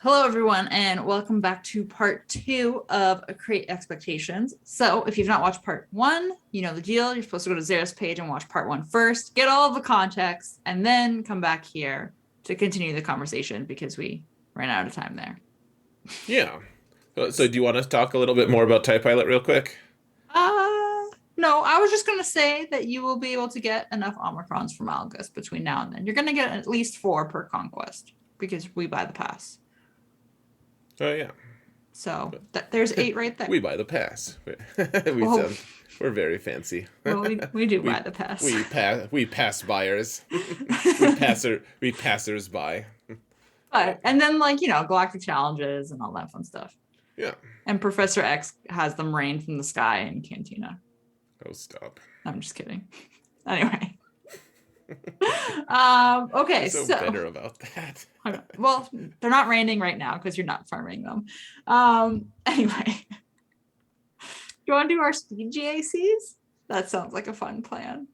Hello, everyone, and welcome back to part 2 of Create Expectations. So, if you've not watched part 1, you know the deal. You're supposed to go to Zara's page and watch part 1 first, get all of the context, and then come back here to continue the conversation because we ran out of time there. Yeah. So do you want to talk a little bit more about TIE Pilot real quick? No, I was just going to say that you will be able to get enough Omicrons from Algus between now and then. You're going to get at least 4 per conquest because we buy the pass. Oh, yeah. So there's 8 right there. We buy the pass. Oh. We're very fancy. Well, we do we buy the pass. we pass buyers. we passers by. But and then Galactic Challenges and all that fun stuff. Yeah. And Professor X has them rain from the sky in Cantina. Oh, stop. I'm just kidding. Anyway. Okay, so better about that. Well, they're not raining right now because you're not farming them. Anyway. Do you want to do our speed GACs? That sounds like a fun plan.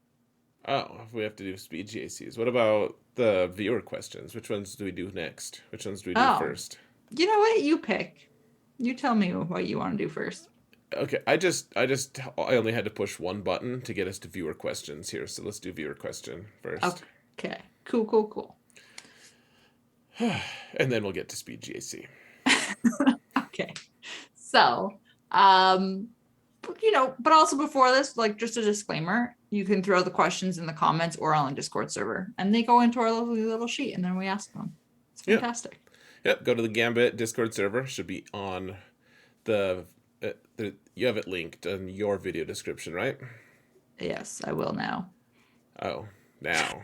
Oh, we have to do speed GACs. What about the viewer questions? Which ones do we do next? Which ones do we do first? You know what? You pick. You tell me what you want to do first. Okay, I only had to push one button to get us to viewer questions here, so let's do viewer question first. Okay, cool. And then we'll get to speed GAC. Okay, so but also before this, just a disclaimer, you can throw the questions in the comments or on the Discord server, and they go into our lovely little sheet, and then we ask them. It's fantastic. Yep, go to the Gambit Discord server. Should be on you have it linked in your video description, right? Yes, I will now. Oh, now.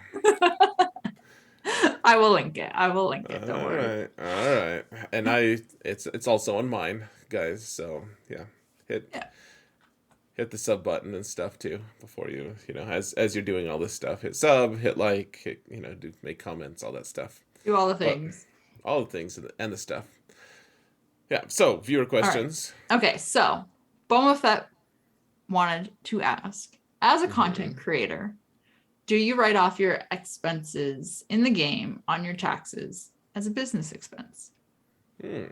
I will link it. Don't worry. All right. And it's also on mine, guys. So yeah, hit the sub button and stuff too before you as you're doing all this stuff. Hit sub, hit like, make comments, all that stuff. Do all the things. All the things and the stuff. Yeah. So viewer questions. Right. Okay. So Boba Fett wanted to ask, as a content creator, do you write off your expenses in the game on your taxes as a business expense? Is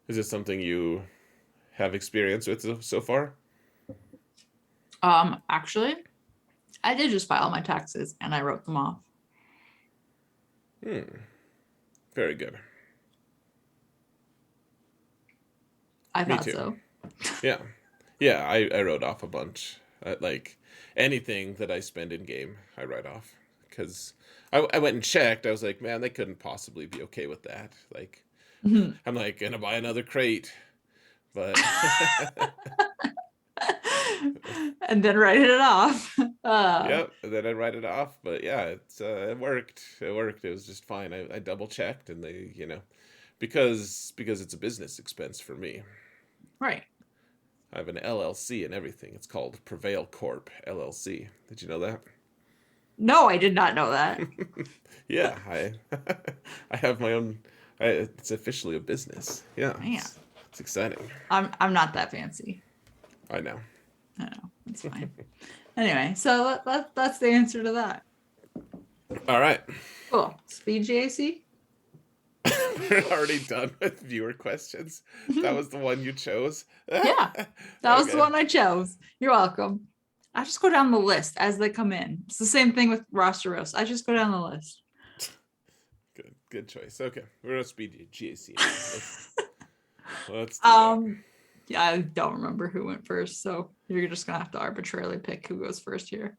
this something you have experience with so far? Actually, I did just file my taxes and I wrote them off. Very good. I thought so. Yeah. I wrote off a bunch. Like anything that I spend in game, I write off because I went and checked. I was like, man, they couldn't possibly be okay with that. Like, I'm like gonna buy another crate, but and then write it off. Yep, and then I write it off. But yeah, it worked. It was just fine. I double checked, and they, because it's a business expense for me. Right. I have an LLC and everything. It's called Prevail Corp LLC. Did you know that? No, I did not know that. Yeah, I have my own. It's officially a business. Yeah, it's exciting. I'm not that fancy. I know. It's fine. Anyway, so that's the answer to that. All right. Cool. Speed GAC. We're already done with viewer questions. That was the one you chose? Yeah, that was the one I chose. You're welcome. I just go down the list as they come in. It's the same thing with roster roast. I just go down the list. Good choice. Okay, we're gonna speed GAC. Let's do that. Yeah, I don't remember who went first, so you're just gonna have to arbitrarily pick who goes first here.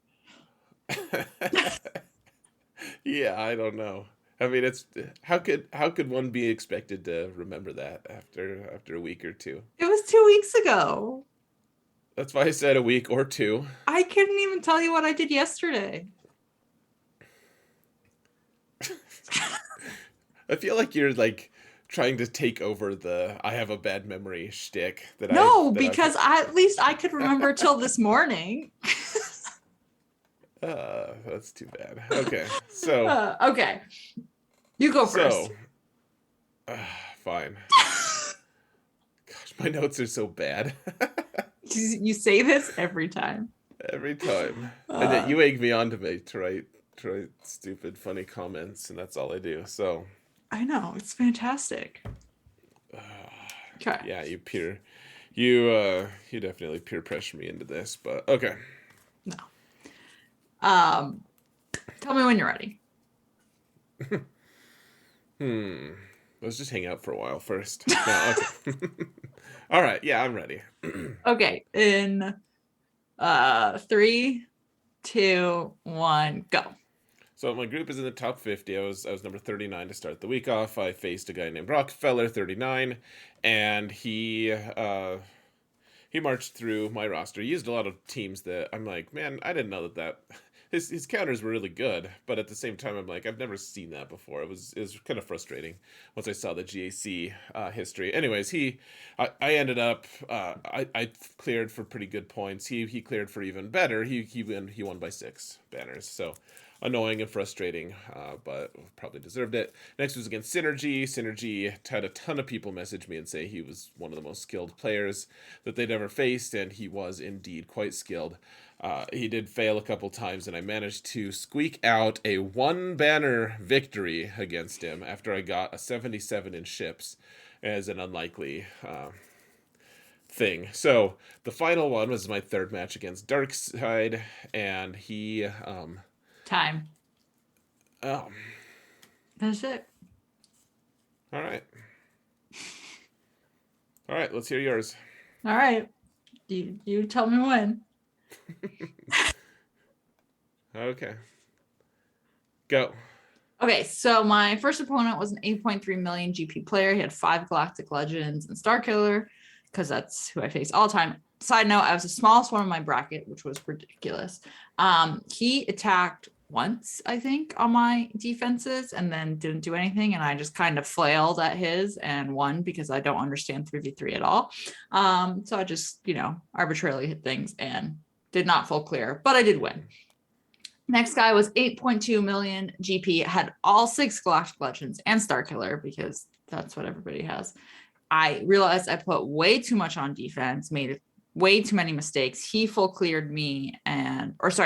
Yeah, I don't know. I mean, it's how could one be expected to remember that after a week or two? It was 2 weeks ago. That's why I said a week or two. I couldn't even tell you what I did yesterday. I feel like you're trying to take over the I have a bad memory shtick. Because at least I could remember till this morning. That's too bad. Okay, so okay. You go first. Fine. Gosh, my notes are so bad. You say this every time. Every time. And yet you egg me on to write stupid, funny comments, and that's all I do. So, I know, it's fantastic. Okay. Yeah, you definitely peer pressure me into this, but okay. No. Um, Tell me when you're ready. Let's just hang out for a while first. No, okay. All right, yeah, I'm ready. Okay. In 3, 2, 1, go. So my group is in the top 50. I was number 39 to start the week off. I faced a guy named Rockefeller, 39, and he marched through my roster. He used a lot of teams that I'm like, man, I didn't know that his counters were really good, but at the same time, I'm like, I've never seen that before. It was kind of frustrating once I saw the GAC history. Anyways, I ended up I cleared for pretty good points. He cleared for even better. He won by 6 banners. So annoying and frustrating, but probably deserved it. Next was against Synergy. Synergy had a ton of people message me and say he was one of the most skilled players that they'd ever faced, and he was indeed quite skilled. He did fail a couple times, and I managed to squeak out a 1-banner victory against him after I got a 77 in ships as an unlikely thing. So the final one was my 3rd match against Darkside, and he Time. oh, That's it. all right. All right, let's hear yours. All right. You tell me when. Okay. Go. Okay, so my first opponent was an 8.3 million GP player. He had 5 Galactic Legends and Starkiller, because that's who I face all the time. Side note, I was the smallest one in my bracket, which was ridiculous. He attacked once, I think, on my defenses and then didn't do anything. And I just kind of flailed at his and won because I don't understand 3v3 at all. So I just, arbitrarily hit things and did not full clear, but I did win. Next guy was 8.2 million GP, had all 6 Galactic Legends and Starkiller because that's what everybody has. I realized I put way too much on defense, made way too many mistakes. He full cleared me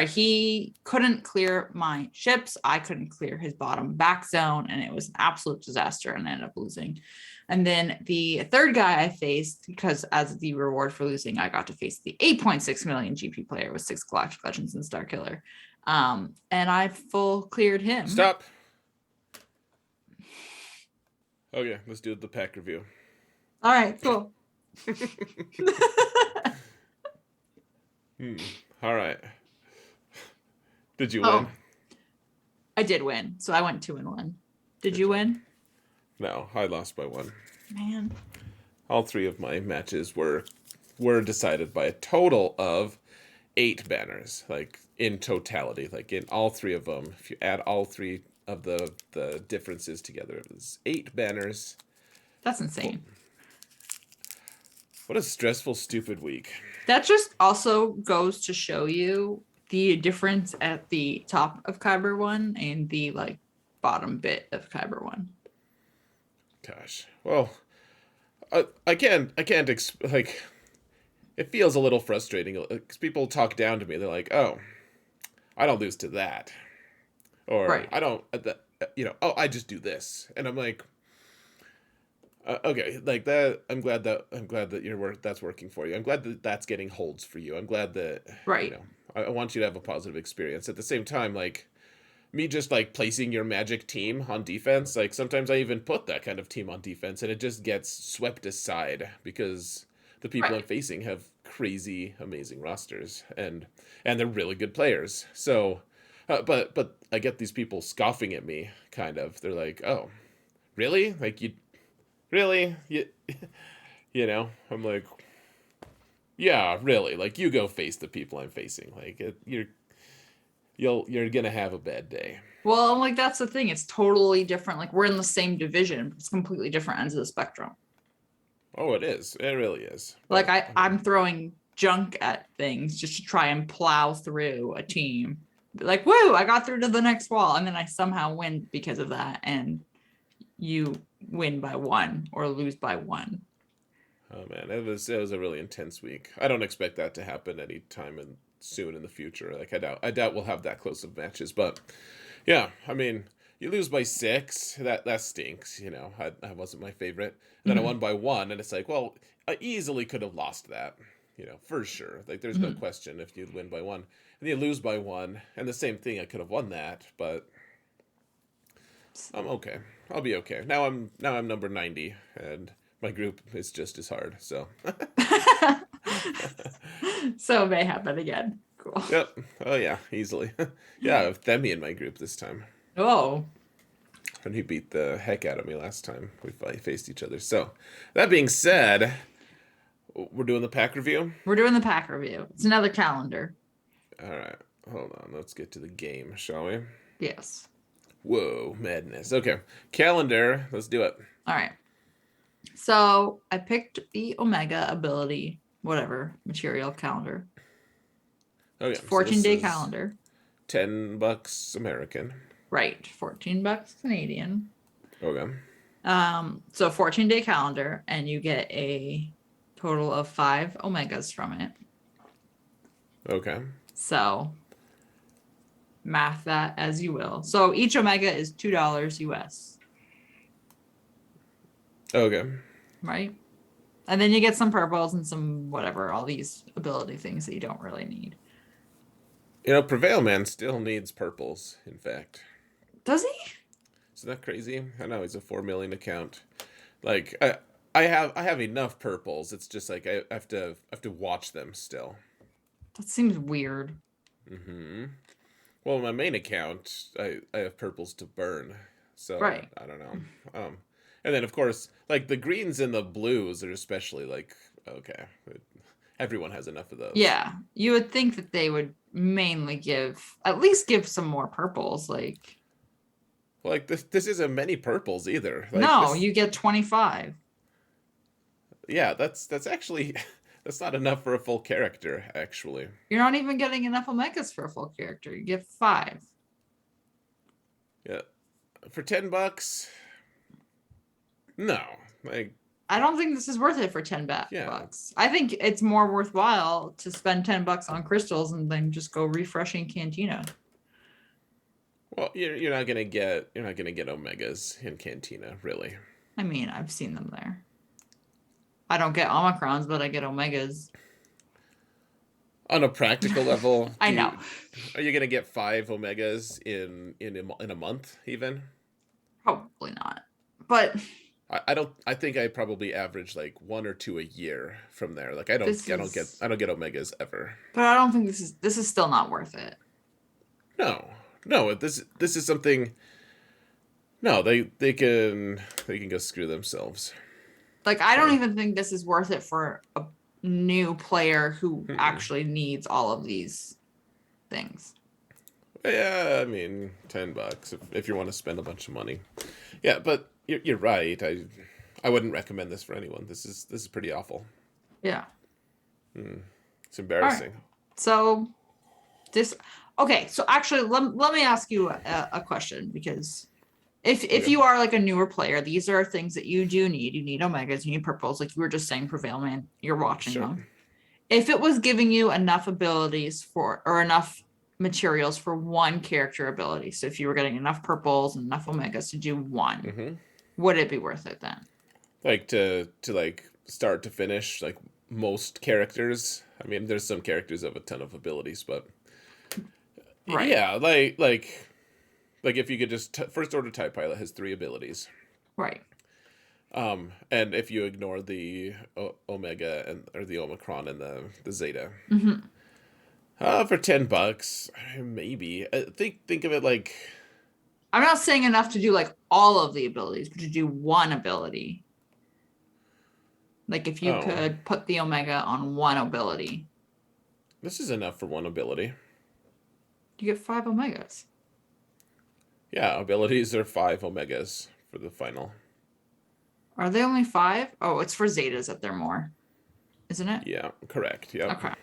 he couldn't clear my ships. I couldn't clear his bottom back zone, and it was an absolute disaster, and I ended up losing. And then the third guy I faced, because as the reward for losing, I got to face the 8.6 million GP player with 6 Galactic Legends and Starkiller. And I full cleared him. Stop. Okay, let's do the pack review. All right, cool. All right. Did you win? I did win. So I went 2-1. Did you win? No, I lost by 1. Man. All 3 of my matches were decided by a total of 8 banners, like in totality, like in all 3 of them. If you add all 3 of the differences together, it was 8 banners. That's insane. What a stressful, stupid week. That just also goes to show you the difference at the top of Kyber 1 and the bottom bit of Kyber 1. Gosh. Well, I can't it feels a little frustrating because people talk down to me. They're like, "Oh, I don't lose to that," or Right. "I don't, oh, I just do this," and I'm like, okay, like that. I'm glad that that's working for you. I'm glad that that's getting holds for you. I'm glad that Right. I want you to have a positive experience. At the same time, like me just placing your magic team on defense, like sometimes I even put that kind of team on defense and it just gets swept aside because the people I'm facing have crazy amazing rosters and they're really good players. So but I get these people scoffing at me, kind of. They're like, "Oh, really? Like you really? I'm like, "Yeah, really. Like you go face the people I'm facing. Like you're gonna have a bad day." Well, that's the thing. It's totally different. We're in the same division, but it's completely different ends of the spectrum. Oh, it is. It really is. I'm throwing junk at things just to try and plow through a team. Woo, I got through to the next wall, and then I somehow win because of that, and you win by 1 or lose by 1. Oh man, it was a really intense week. I don't expect that to happen soon in the future. I doubt we'll have that close of matches, but yeah, I mean, you lose by 6. That stinks. You know, that wasn't my favorite. And then I Hmm. won by 1, and it's like, well, I easily could have lost that. You know, for sure. Like, there's no Hmm. question if you win by 1, and you lose by 1, and the same thing. I could have won that, but I'm okay. I'll be okay. Now I'm number 90, and my group is just as hard. So, So it may happen again. Cool. yep. Oh yeah, easily. Yeah, I have Themi in my group this time. Oh, And he beat the heck out of me last time we faced each other. So, that being said, we're doing the pack review. we're doing the pack review. It's another calendar. All right, hold on. Let's get to the game, shall we? Yes. Whoa, madness. Okay, calendar. Let's do it. All right. So I picked the Omega ability, whatever, material calendar. Okay, It's a so 14-day this is calendar. $10 American. Right. 14 bucks Canadian. Okay. So 14-day calendar, and you get a total of 5 Omegas from it. Okay. So math that as you will. So each Omega is $2 US, Okay. right? And then you get some purples and some whatever, all these ability things that you don't really need. You know, Prevail Man still needs purples, in fact. Does he? Isn't that crazy? I know he's a 4 million account. Like I have enough purples. It's just like I have to watch them still. That seems weird. Mm-hmm. Well, my main account, I have purples to burn. So Right. I don't know. And then of course, like the greens and the blues are especially like okay. Everyone has enough of those. Yeah. You would think that they would mainly at least give some more purples. Like, Well, like this isn't many purples either. Like no, this, you get 25. yeah, that's actually that's not enough for a full character, actually. You're not even getting enough Omegas for a full character. You get 5. Yeah. For $10, no. Like, I don't think this is worth it for 10 yeah. bucks. I think it's more worthwhile to spend 10 bucks on crystals and then just go refreshing Cantina. Well, you're not gonna get Omegas in Cantina, really. I mean, I've seen them there. I don't get Omicrons, but I get Omegas. On a practical level, I know. Are you gonna get 5 Omegas in a month even? Probably not. But I don't. I think I probably average like 1 or 2 a year from there. Like I don't get Omegas ever. But I don't think this is still not worth it. No. This is something. No, they can go screw themselves. Like, I don't even think this is worth it for a new player who actually needs all of these things. Yeah, I mean, $10 if you want to spend a bunch of money. Yeah, but you're right. I wouldn't recommend this for anyone. This is pretty awful. Yeah. It's embarrassing. Right. So this okay. So actually, let me ask you a question, because if you are like a newer player, these are things that you do need. You need Omegas, you need purples, like you were just saying, Prevail Man, you're watching Sure. them. If it was giving you enough abilities or enough materials for one character ability, so if you were getting enough purples and enough Omegas to do one, would it be worth it then? Like to like start to finish, like most characters. I mean, there's some characters have a ton of abilities, but Right. yeah, like if you could just First Order TIE Pilot has 3 abilities. Right. And if you ignore the Omega or the Omicron and the Zeta, for $10, maybe. Think of it like. I'm not saying enough to do like all of the abilities, but to do one ability. Like if you could put the Omega on one ability. This is enough for one ability. You get 5 Omegas. Yeah, abilities are 5 Omegas for the final. Are they only 5? Oh, it's for Zetas that they're more, isn't it? Yeah, correct. Yep. Okay.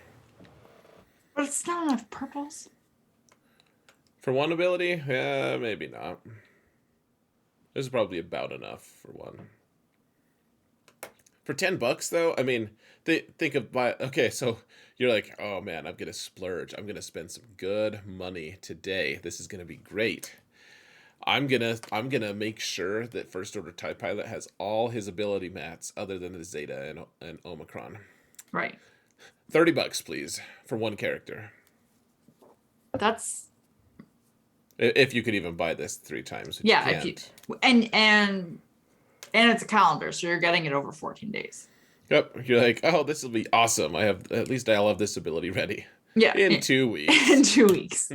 But it's not enough purples. For one ability? Yeah, maybe not. This is probably about enough for one. For $10 though, I mean, think of okay, so you're like, oh man, I'm gonna splurge. I'm gonna spend some good money today. This is gonna be great. I'm gonna make sure that First Order TIE Pilot has all his ability mats other than the Zeta and Omicron. Right. $30, please, for one character. That's If you could even buy this 3 times, which yeah. you If you can't. and it's a calendar, so you're getting it over 14 days. Yep, you're like, oh, this will be awesome. I'll have this ability ready. Yeah, In 2 weeks. In 2 weeks.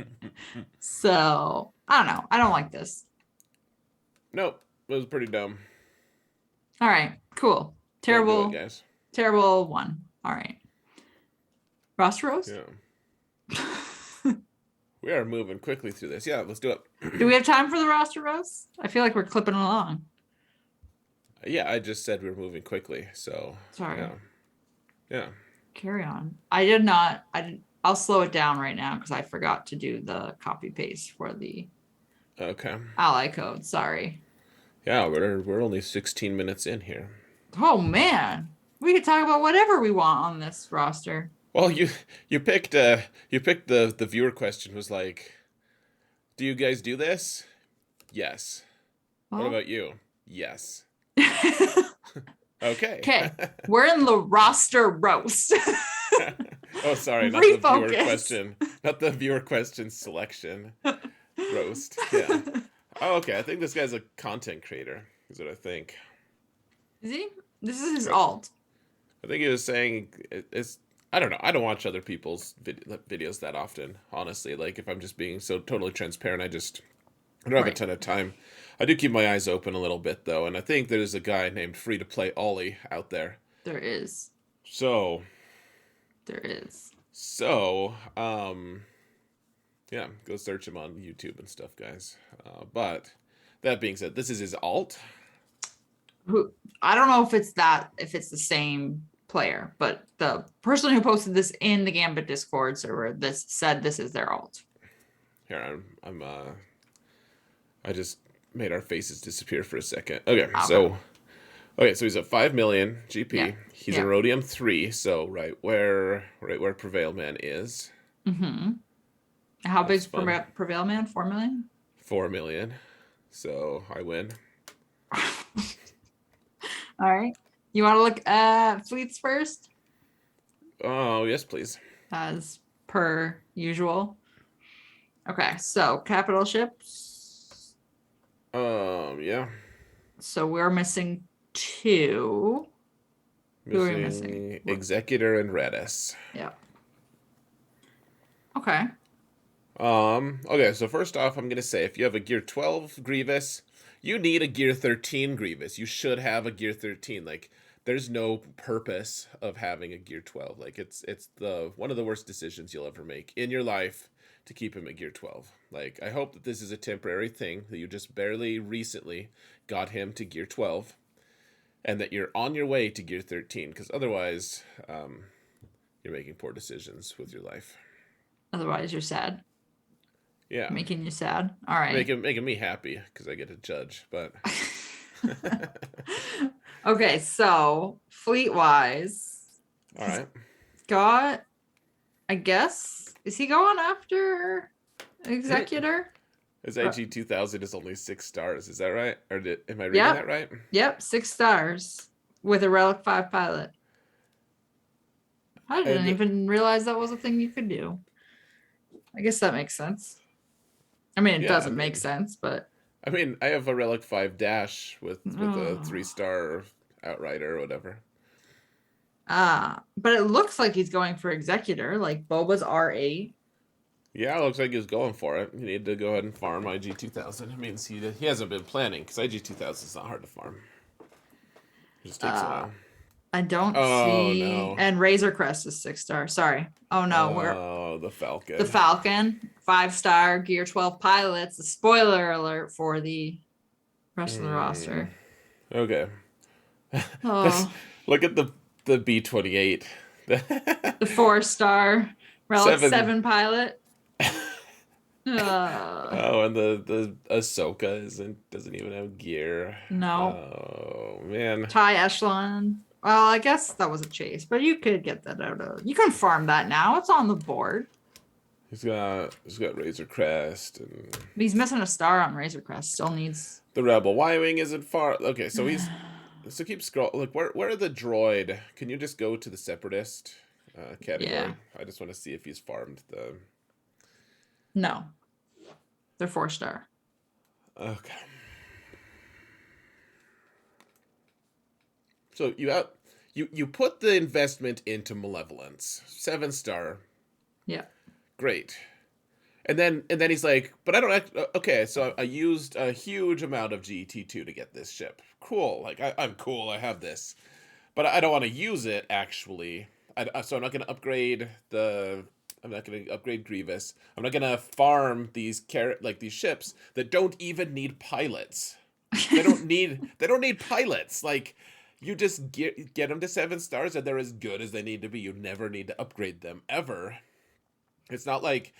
So I don't know. I don't like this. Nope, it was pretty dumb. All right, cool. Don't do Terrible, it, guys. terrible one. All right. Roster roast? Yeah. We are moving quickly through this. Yeah, let's do it. Do we have time for the roster roast? I feel like we're clipping along. Yeah, I just said we were moving quickly, so Sorry. Yeah. Carry on. I'll slow it down right now because I forgot to do the copy paste for the Okay. ally code. Sorry. Yeah, we're only 16 minutes in here. Oh man. We could talk about whatever we want on this roster. Well, you picked the viewer question was like, do you guys do this? Yes. Well, What about you? Yes. Okay. Okay. We're in the roster roast. Oh, sorry, not the viewer Refocus. question. Not the viewer question selection. Roast. Yeah. Oh, okay. I think this guy's a content creator, is what I think. Is he? This is his alt. I think he was saying it's. I don't know. I don't watch other people's videos that often, honestly. Like, if I'm just being so totally transparent, I don't have a ton of time. I do keep my eyes open a little bit, though, and I think there's a guy named Free to Play Ollie out there. There is. So. There is. So, yeah, go search him on YouTube and stuff, guys. But that being said, this is his alt. Who I don't know if it's the same player, but the person who posted this in the Gambit Discord server said this is their alt. Here, I just made our faces disappear for a second. Okay, so he's at 5 million GP. Yeah. He's a Rhodium 3, so right where Prevail Man is. Mm-hmm. How big's Prevail Man? 4 million? 4 million. So I win. All right. You want to look at fleets first? Oh, yes, please. As per usual. Okay, so capital ships. Yeah. So we're missing 2. Who are we missing? Missing Executor and Redis. Yeah. Okay. Okay, so first off, I'm gonna say if you have a Gear 12 Grievous, you need a Gear 13 Grievous. You should have a Gear 13. Like, there's no purpose of having a Gear 12. Like, it's the one of the worst decisions you'll ever make in your life to keep him at Gear 12. Like, I hope that this is a temporary thing, that you just barely recently got him to Gear 12, and that you're on your way to Gear 13, because otherwise, you're making poor decisions with your life. Otherwise, you're sad. Yeah. Making you sad. All right. Making me happy because I get to judge, but. Okay, so fleet wise. All right. Got, I guess, is he going after Executor? His IG 2000 is only 6 stars. Is that right? Or am I reading that right? Yep, 6 stars with a Relic 5 pilot. I didn't even realize that was a thing you could do. I guess that makes sense. I mean, it doesn't make sense, but. I mean, I have a Relic 5 Dash with a 3-star Outrider or whatever. But it looks like he's going for Executor, like Boba's R8. Yeah, it looks like he's going for it. You need to go ahead and farm IG 2000. It means he hasn't been planning, because IG 2000 is not hard to farm. It just takes a while. I don't see. No. And Razor Crest is 6 stars. Sorry. Oh no, the Falcon. The Falcon, 5-star Gear 12 pilots. A spoiler alert for the rest of the roster. Okay. Oh. Look at the B-28. The 4-star Relic 7 pilot. Oh, and the Ahsoka doesn't even have gear. No. Oh man. TIE Echelon. Well, I guess that was a chase, but you could get that out of. You can farm that now. It's on the board. He's got Razor Crest and But he's missing a star on Razor Crest. Still needs. the Rebel Y-wing isn't far. Okay, so keep scroll. Look, where are the droid? Can you just go to the Separatist category? Yeah. I just want to see if he's farmed the. No. They're 4-star. Okay. So you put the investment into Malevolence, 7-star. Yeah. Great. And then he's like, but I don't okay, so I used a huge amount of GT2 to get this ship. Cool. Like I'm cool. I have this. But I don't want to use it actually. So I'm not going to upgrade I'm not going to upgrade Grievous. I'm not going to farm these these ships that don't even need pilots. They don't need pilots. Like you just get them to 7 stars and they're as good as they need to be. You never need to upgrade them ever. It's not like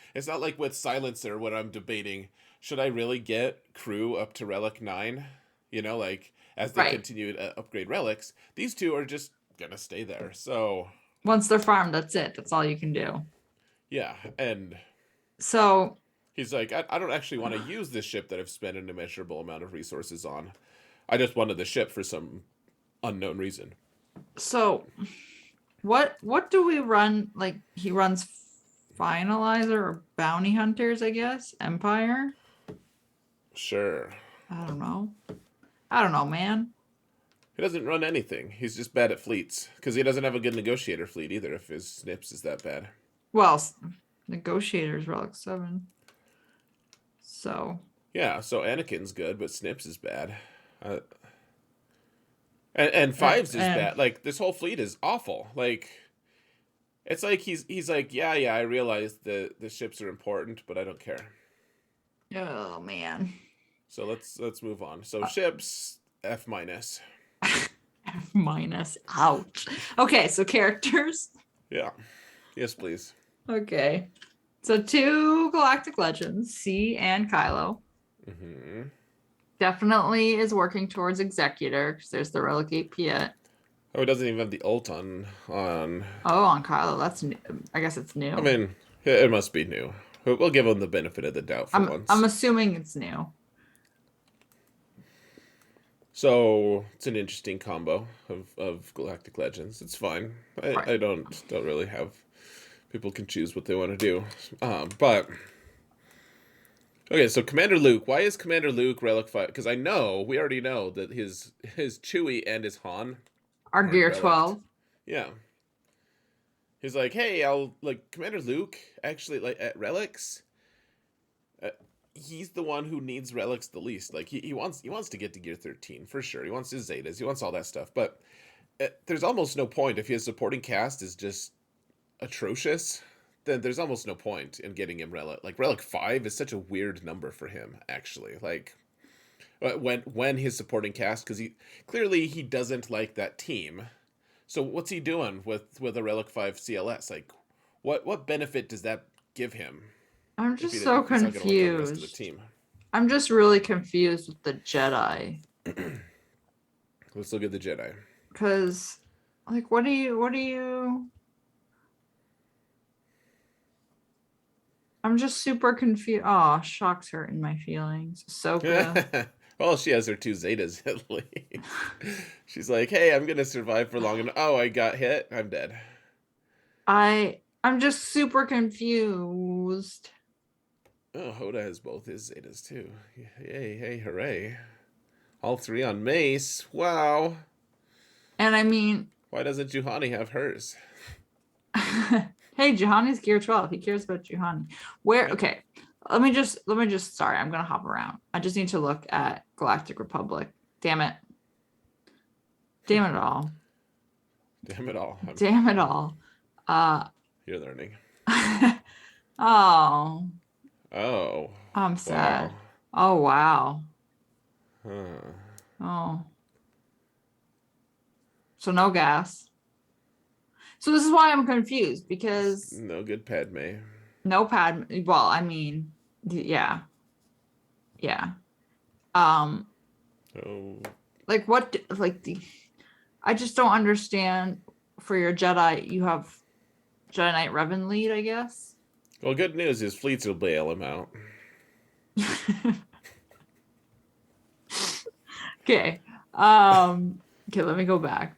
with Silencer when I'm debating, should I really get crew up to Relic 9? You know, like as they continue to upgrade relics, these two are just going to stay there. So once they're farmed, that's it. That's all you can do. Yeah, and so he's like, I don't actually want to use this ship that I've spent an immeasurable amount of resources on. I just wanted the ship for some unknown reason. So what do we run? Like he runs Finalizer or Bounty Hunters, I guess. Empire. Sure. I don't know, man. He doesn't run anything. He's just bad at fleets because he doesn't have a good negotiator fleet either. If his Snips is that bad. Well, Negotiators Relic 7. So. Yeah, so Anakin's good, but Snips is bad. And Fives is bad. Like this whole fleet is awful. Like it's like he's like, yeah, I realize the ships are important, but I don't care. Oh man. So let's move on. So ships F-. F-. Ouch. Okay, so characters. Yeah. Yes, please. Okay. So 2 Galactic Legends, C and Kylo. Mm-hmm. Definitely is working towards Executor because there's the Relegate Piet. Oh, it doesn't even have the ult on. Oh, on Kylo. That's new. I guess it's new. I mean, it must be new. We'll give him the benefit of the doubt for once. I'm assuming it's new. So it's an interesting combo of Galactic Legends. It's fine. I don't really have. People can choose what they want to do. But okay, so Commander Luke. Why is Commander Luke Relic 5? Because we already know that his Chewie and his Han are Gear 12. Yeah. He's like, hey, Commander Luke actually like at relics. He's the one who needs relics the least. Like he wants to get to Gear 13 for sure. He wants his Zetas. He wants all that stuff. But there's almost no point if his supporting cast is just atrocious. Then there's almost no point in getting him relic. Like Relic 5 is such a weird number for him. Actually, like when his supporting cast, because he doesn't like that team. So what's he doing with a Relic 5 CLS? Like what benefit does that give him? I'm just so confused. I'm just really confused with the Jedi. Let's look at the Jedi. Because, like, what do you? I'm just super confused. Oh, Shock's hurting my feelings. Ahsoka. Well, she has her 2 Zetas at least. She's like, hey, I'm gonna survive for long enough. Oh, I got hit. I'm dead. I'm just super confused. Oh, Hoda has both his Zetas too. Yay, hey, hooray. All 3 on Mace. Wow. And I mean... Why doesn't Juhani have hers? Hey, Juhani's Gear 12. He cares about Juhani. Okay. Let me just, sorry, I'm going to hop around. I just need to look at Galactic Republic. Damn it. Damn it all. Damn it all. Damn it all. You're learning. Oh. Oh. I'm sad. Wow. Oh, wow. Huh. Oh. So no gas. So this is why I'm confused, because... No good Padme. No Padme. Well, I mean, yeah. Yeah. Oh. Like what, I just don't understand. For your Jedi, you have Jedi Knight Revan lead, I guess. Well, good news is fleets will bail him out. Okay. Okay, let me go back.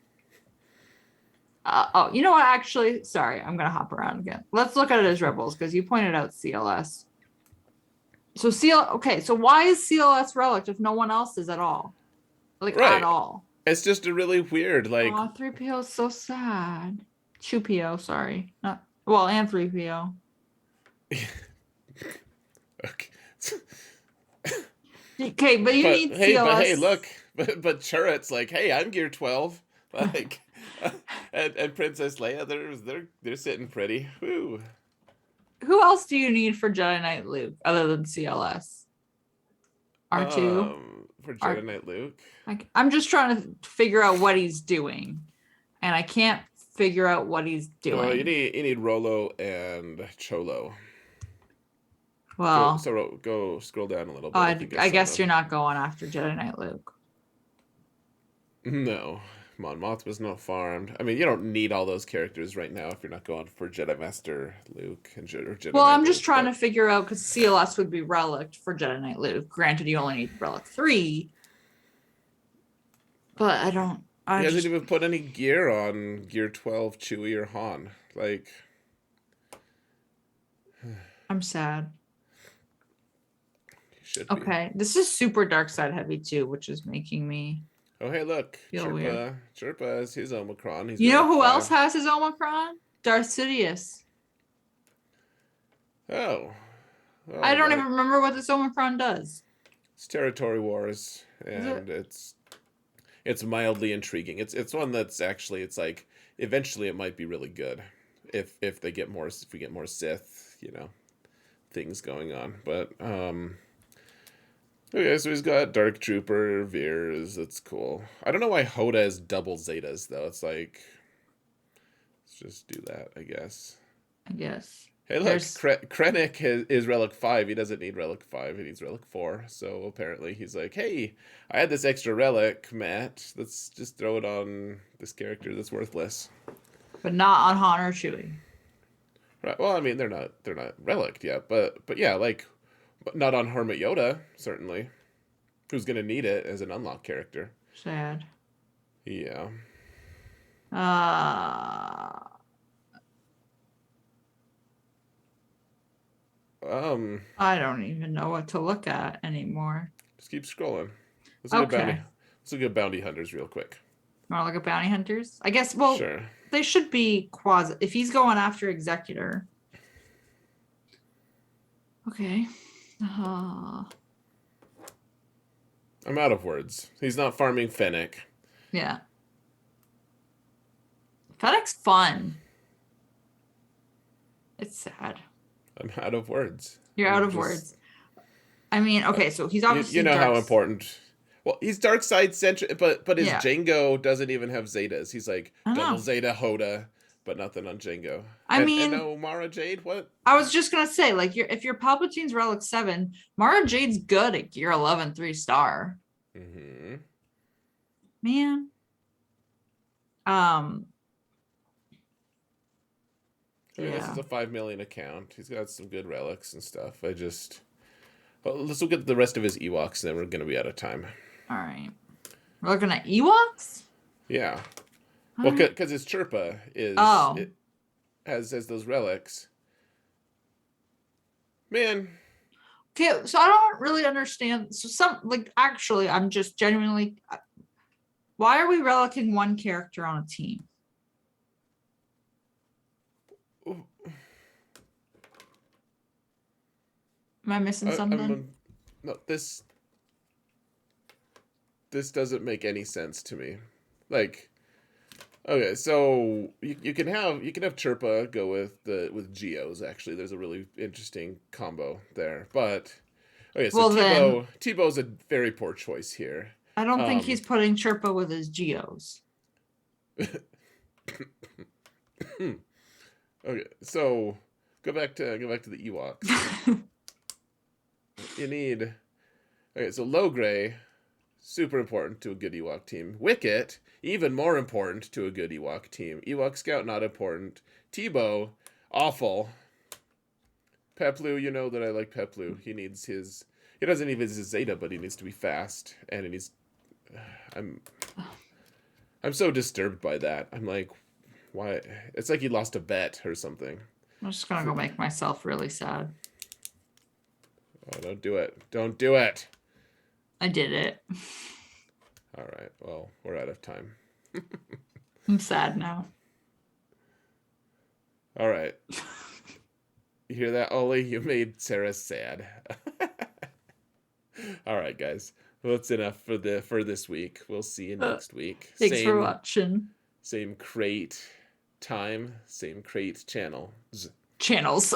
Oh, you know what? Actually, sorry, I'm gonna hop around again. Let's look at it as rebels because you pointed out CLS. So okay, so why is CLS relic if no one else is at all? Like at Right. all. It's just a really weird, like. Oh, 3PO is so sad. 2PO, sorry. Not well, and 3PO. Okay. Okay, but you need But hey, CLS. look, but Chirrut's like, hey, I'm Gear 12, like, and Princess Leia, they're sitting pretty. Woo. Who else do you need for Jedi Knight Luke other than CLS? R2? For R Jedi Knight Luke. I'm just trying to figure out what he's doing, and I can't figure out what he's Well, doing. you need Rolo and Cholo. Well, Go scroll down a little bit. I think I I saw guess them. you're not going after Jedi Knight Luke. No, Mon Mothma's not farmed. I mean, you don't need all those characters right now if you're not going for Jedi Master Luke and Jedi Well, Knight I'm just Luke. trying to figure out because CLS would be relic for Jedi Knight Luke. Granted, you only need relic 3, but I don't. He I hasn't just. even put any gear on Gear 12 Chewie or Han. Like, I'm sad. he should be. Okay, this is super dark side heavy too, which is making me Oh, hey, look. feel weird. Chirpa has his Omicron. He's You know relic who else 5. has his Omicron? Darth Sidious. Oh. I Oh, don't that. even remember what this Omicron does. It's territory wars. Is it? And it's mildly intriguing. It's one that's actually, it's like, eventually it might be really good. If they get more, if we get more Sith, things going on. But, okay, so he's got Dark Trooper, Veers, that's cool. I don't know why Hoda has double Zetas, though. It's like, let's just do that, I guess. I guess. Hey, look, Krennic is Relic 5. He doesn't need Relic 5. He needs Relic 4. So apparently he's like, hey, I had this extra Relic, Matt. Let's just throw it on this character that's worthless. But not on Han or Chewie. Right. Well, I mean, they're not Relic yet, but yeah, like, but not on Hermit Yoda, certainly. Who's gonna need it as an unlock character? Sad. Yeah. Uh I don't even know what to look at anymore. Just keep scrolling. Let's look at Okay. bounty hunters real quick. Want to look at bounty hunters? I guess. Well, Sure. they should be quasi. If he's going after executor. Okay. I'm out of words. He's not farming Fennec. Yeah. Fennec's fun. It's sad. I'm out of words. You're out of words. I mean, okay, so he's obviously you know how important. Well, he's dark side centric, but his Jango doesn't even have Zetas. He's like double Zeta Hoda, but nothing on Jango. I mean, no Mara Jade. What? I was just gonna say, like, if you're Palpatine's Relic 7, Mara Jade's good at Gear 11 3-star. Mm-hmm. Man. This is a 5 million account. He's got some good relics and stuff. Let's look at the rest of his Ewoks, and then we're gonna be out of time. All right. We're looking at Ewoks? Yeah. Well, because his Chirpa has those relics. Man. Okay, so I don't really understand. So actually, I'm just genuinely. Why are we relicking one character on a team? Am I missing something? No, this doesn't make any sense to me. Like, okay, so you can have Chirpa go with Geos. Actually, there's a really interesting combo there. But okay, so Tebow's a very poor choice here. I don't think he's putting Chirpa with his Geos. Okay, so go back to the Ewoks. You need. Okay, so Low Gray, super important to a good Ewok team. Wicket, even more important to a good Ewok team. Ewok Scout, not important. Tebow, awful. Peplu, you know that I like Peplu. He doesn't need his Zeta, but he needs to be fast, and it needs. I'm I'm so disturbed by that. I'm like, why? It's like he lost a bet or something. I'm just gonna go make myself really sad. Oh, don't do it! Don't do it! I did it. All right. Well, we're out of time. I'm sad now. All right. You hear that, Ollie? You made Sarah sad. All right, guys. Well, that's enough for this week. We'll see you next week. Thanks for watching. Same crate time, same crate channel. Channels.